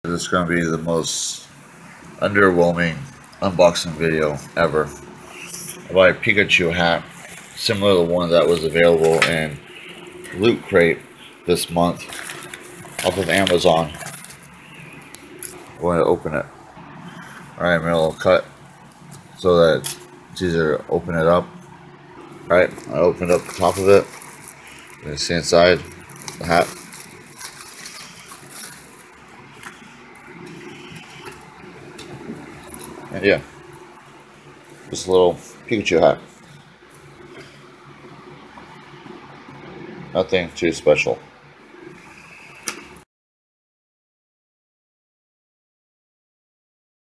This is going to be the most underwhelming unboxing video ever. I bought a Pikachu hat, similar to the one that was available in LootCrate this month off of Amazon. I'm going to open it. Alright, I'm going to cut so that it's easier to open it up. Alright, I opened up the top of it. You can see inside the hat. And yeah, just a little Pikachu hat. Nothing too special.